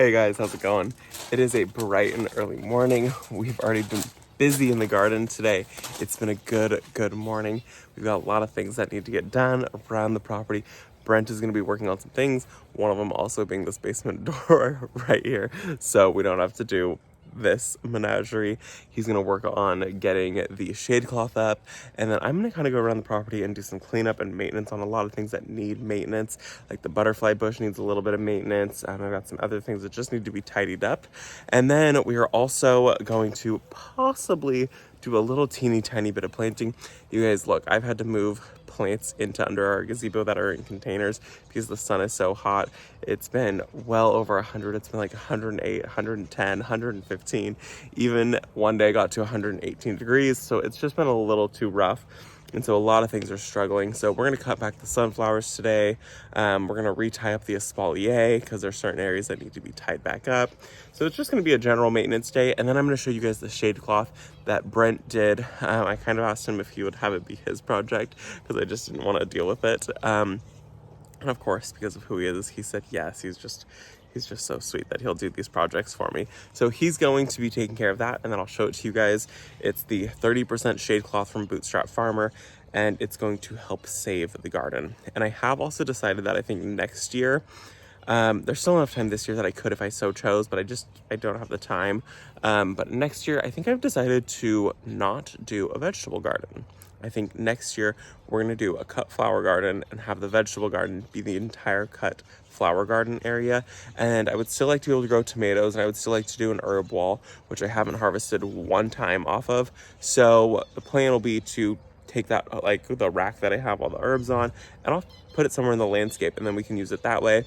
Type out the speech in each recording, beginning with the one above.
Hey guys, how's it going? It is a bright and early morning. We've already been busy in the garden today. It's been a good morning. We've got a lot of things that need to get done around the property. Brent is going to be working on some things, one of them also being this basement door right here, so we don't have to do this menagerie. He's going to work on getting the shade cloth up, and then I'm going to kind of go around the property and do some cleanup and maintenance on a lot of things that need maintenance. Like the butterfly bush needs a little bit of maintenance. I've got some other things that just need to be tidied up, and then we are also going to possibly do a little teeny tiny bit of planting. You guys, look, I've had to move plants into under our gazebo that are in containers because the sun is so hot. It's been well over 100. It's been like 108, 110, 115. Even one day got to 118 degrees. So it's just been a little too rough. And so a lot of things are struggling. So we're going to cut back the sunflowers today. We're going to re-tie up the espalier because there's certain areas that need to be tied back up. So it's just going to be a general maintenance day. And then I'm going to show you guys the shade cloth that Brent did. I kind of asked him if he would have it be his project because I just didn't want to deal with it. And of course, because of who he is, he said yes. He's just so sweet that he'll do these projects for me. So he's going to be taking care of that, and then I'll show it to you guys. It's the 30% shade cloth from Bootstrap Farmer, and it's going to help save the garden. And I have also decided that I think next year, there's still enough time this year that I could if I so chose, but I don't have the time. But next year, I think I've decided to not do a vegetable garden. I think next year we're going to do a cut flower garden and have the vegetable garden be the entire cut flower garden area. And I would still like to be able to grow tomatoes, and I would still like to do an herb wall, which I haven't harvested one time off of. So the plan will be to take that, like the rack that I have all the herbs on, and I'll put it somewhere in the landscape, and then we can use it that way.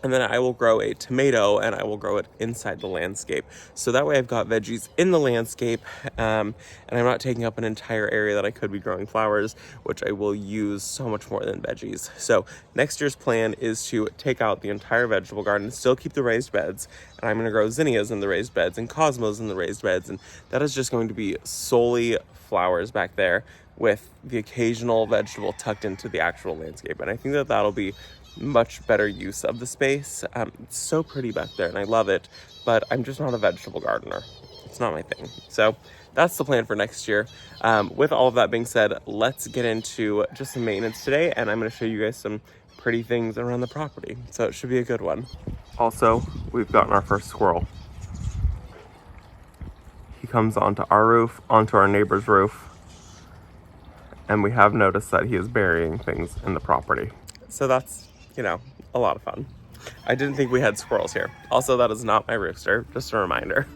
And then I will grow a tomato, and I will grow it inside the landscape. So that way I've got veggies in the landscape, and I'm not taking up an entire area that I could be growing flowers, which I will use so much more than veggies. So next year's plan is to take out the entire vegetable garden, still keep the raised beds, and I'm gonna grow zinnias in the raised beds and cosmos in the raised beds. And that is just going to be solely flowers back there with the occasional vegetable tucked into the actual landscape. And I think that that'll be much better use of the space. It's so pretty back there and I love it, but I'm just not a vegetable gardener. It's not my thing. So that's the plan for next year. With all of that being said, let's get into just some maintenance today, and I'm going to show you guys some pretty things around the property. So it should be a good one. Also, we've gotten our first squirrel. He comes onto our roof, onto our neighbor's roof, and we have noticed that he is burying things in the property. So that's, a lot of fun. I didn't think we had squirrels here. Also, that is not my rooster, just a reminder.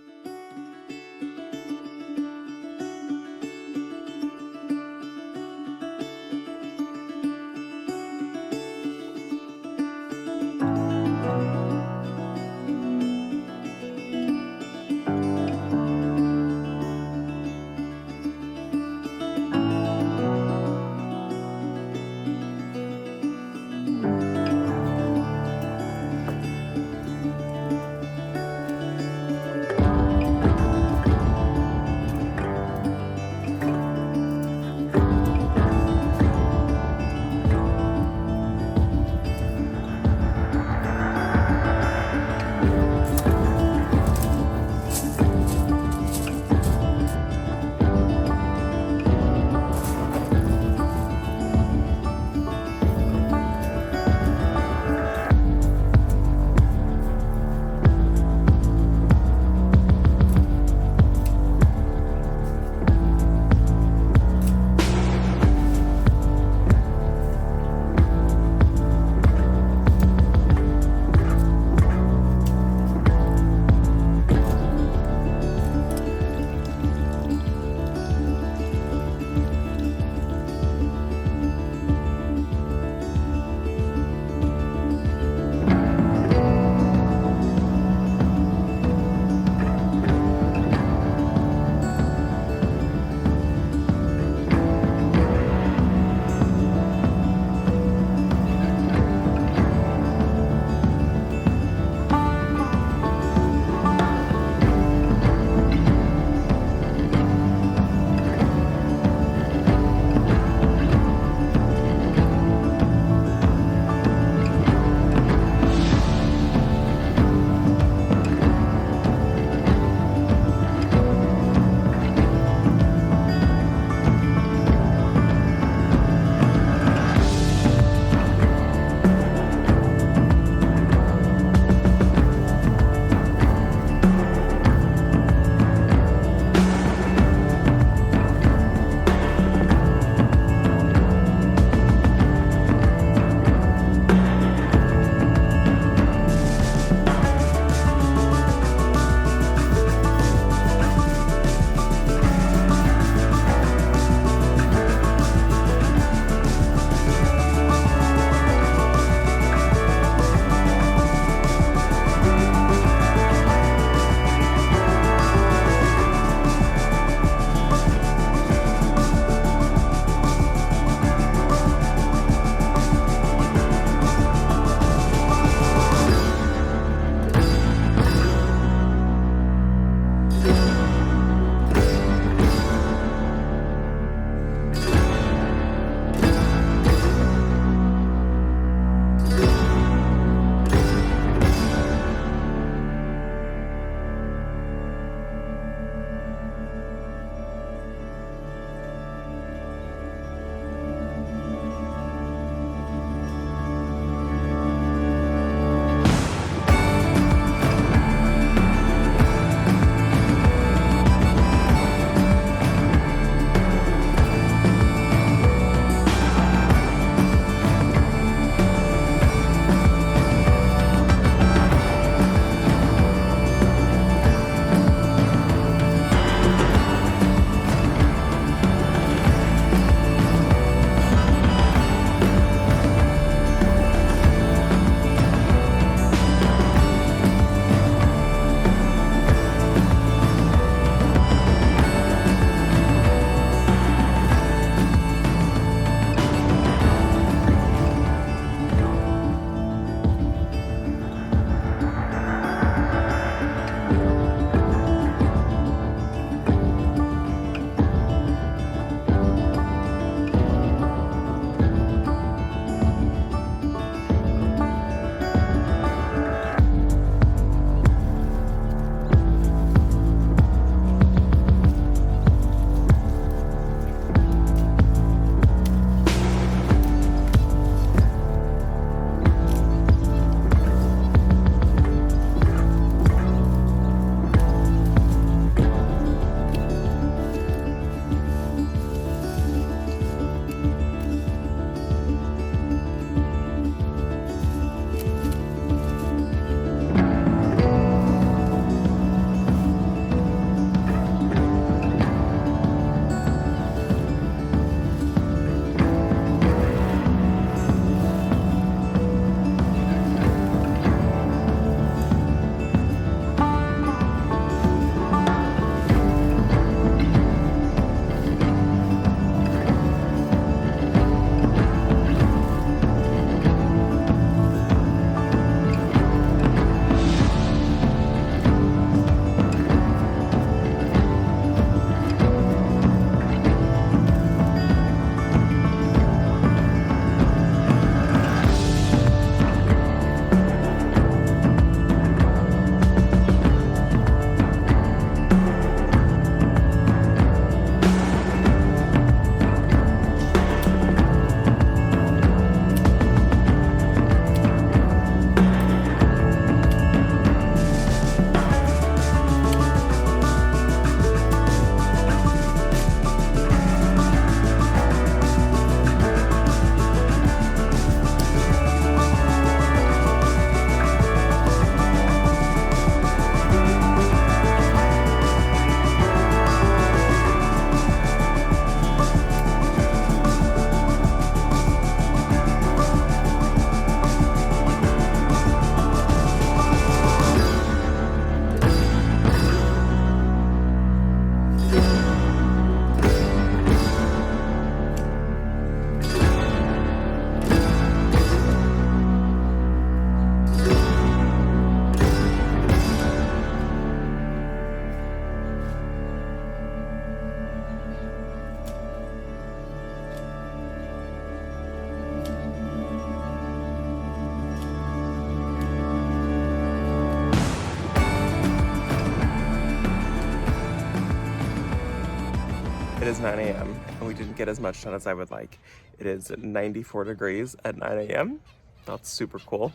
It is 9 a.m. and we didn't get as much done as I would like. It is 94 degrees at 9 a.m. That's super cool.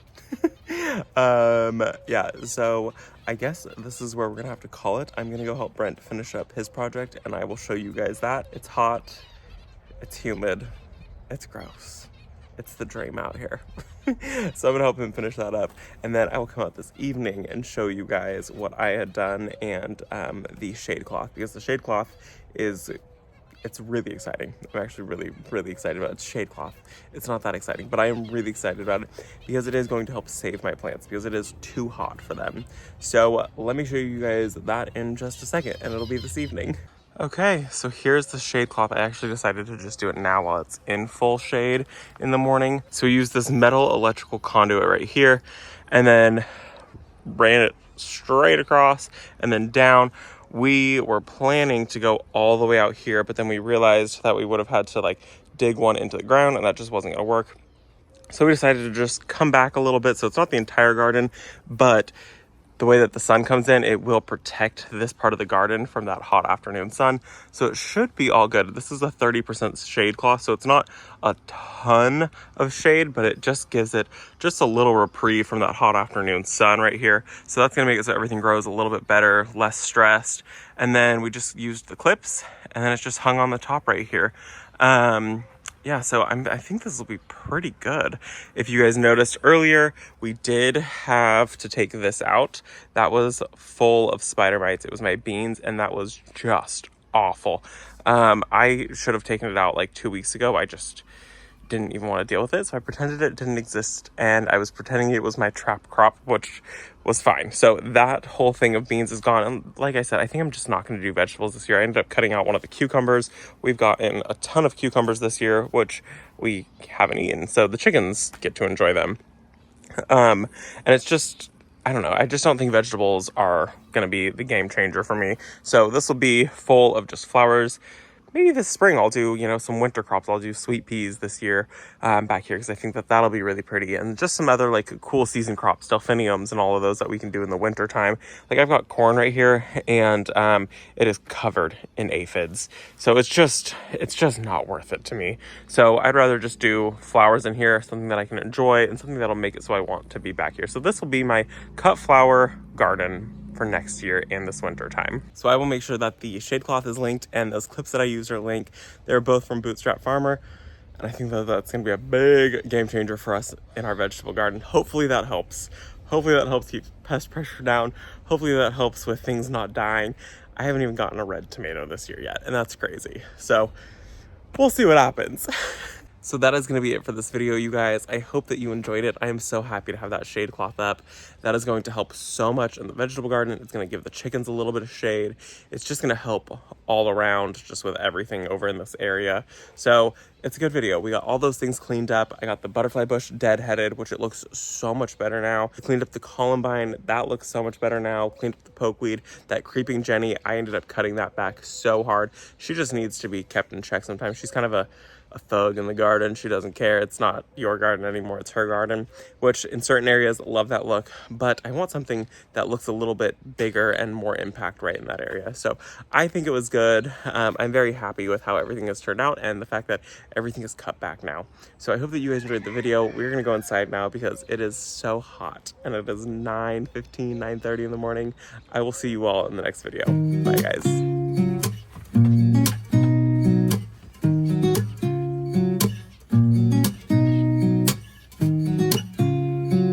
Yeah, so I guess this is where we're gonna have to call it. I'm gonna go help Brent finish up his project and I will show you guys that. It's hot, it's humid, it's gross. It's the dream out here. So I'm gonna help him finish that up, and then I will come out this evening and show you guys what I had done and the shade cloth, because the shade cloth it's really exciting. I'm actually really excited about it. It's shade cloth. It's not that exciting, but I am really excited about it because it is going to help save my plants because it is too hot for them. So let me show you guys that in just a second, and it'll be this evening. Okay, so here's the shade cloth. I actually decided to just do it now while it's in full shade in the morning. So we used this metal electrical conduit right here and then ran it straight across and then down. We were planning to go all the way out here, but then we realized that we would have had to like dig one into the ground and that just wasn't gonna work. So we decided to just come back a little bit. So it's not the entire garden, but the way that the sun comes in, it will protect this part of the garden from that hot afternoon sun. So it should be all good. This is a 30% shade cloth, so it's not a ton of shade, but it just gives it just a little reprieve from that hot afternoon sun right here. So that's gonna make it so everything grows a little bit better, less stressed. And then we just used the clips and then it's just hung on the top right here. Yeah, so I think this will be pretty good. If you guys noticed earlier, we did have to take this out. That was full of spider mites. It was my beans, and that was just awful. I should have taken it out like 2 weeks ago. I just didn't even want to deal with it, so I pretended it didn't exist, and I was pretending it was my trap crop, which was fine. So that whole thing of beans is gone, and like I said, I think I'm just not going to do vegetables this year. I ended up cutting out one of the cucumbers. We've gotten a ton of cucumbers this year, which we haven't eaten, so the chickens get to enjoy them. And it's just, I don't know, I just don't think vegetables are going to be the game changer for me. So this will be full of just flowers. Maybe this spring I'll do, you know, some winter crops. I'll do sweet peas this year back here because I think that that'll be really pretty. And just some other like cool season crops, delphiniums and all of those that we can do in the winter time. Like I've got corn right here and it is covered in aphids. So it's just not worth it to me. So I'd rather just do flowers in here, something that I can enjoy and something that'll make it so I want to be back here. So this will be my cut flower garden for next year in this winter time. So I will make sure that the shade cloth is linked and those clips that I used are linked. They're both from Bootstrap Farmer. And I think that that's gonna be a big game changer for us in our vegetable garden. Hopefully that helps. Hopefully that helps keep pest pressure down. Hopefully that helps with things not dying. I haven't even gotten a red tomato this year yet, and that's crazy. So we'll see what happens. So that is going to be it for this video, you guys. I hope that you enjoyed it. I am so happy to have that shade cloth up. That is going to help so much in the vegetable garden. It's going to give the chickens a little bit of shade. It's just going to help all around just with everything over in this area. So it's a good video. We got all those things cleaned up. I got the butterfly bush deadheaded, which it looks so much better now. I cleaned up the columbine. That looks so much better now. Cleaned up the pokeweed. That creeping Jenny, I ended up cutting that back so hard. She just needs to be kept in check sometimes. She's kind of a thug in the garden. She doesn't care. It's not your garden anymore. It's her garden, which in certain areas love that look, but I want something that looks a little bit bigger and more impact right in that area. So I think it was good. I'm very happy with how everything has turned out and the fact that everything is cut back now. So I hope that you guys enjoyed the video. We're going to go inside now because it is so hot and it is 9:30 in the morning. I will see you all in the next video. Bye guys.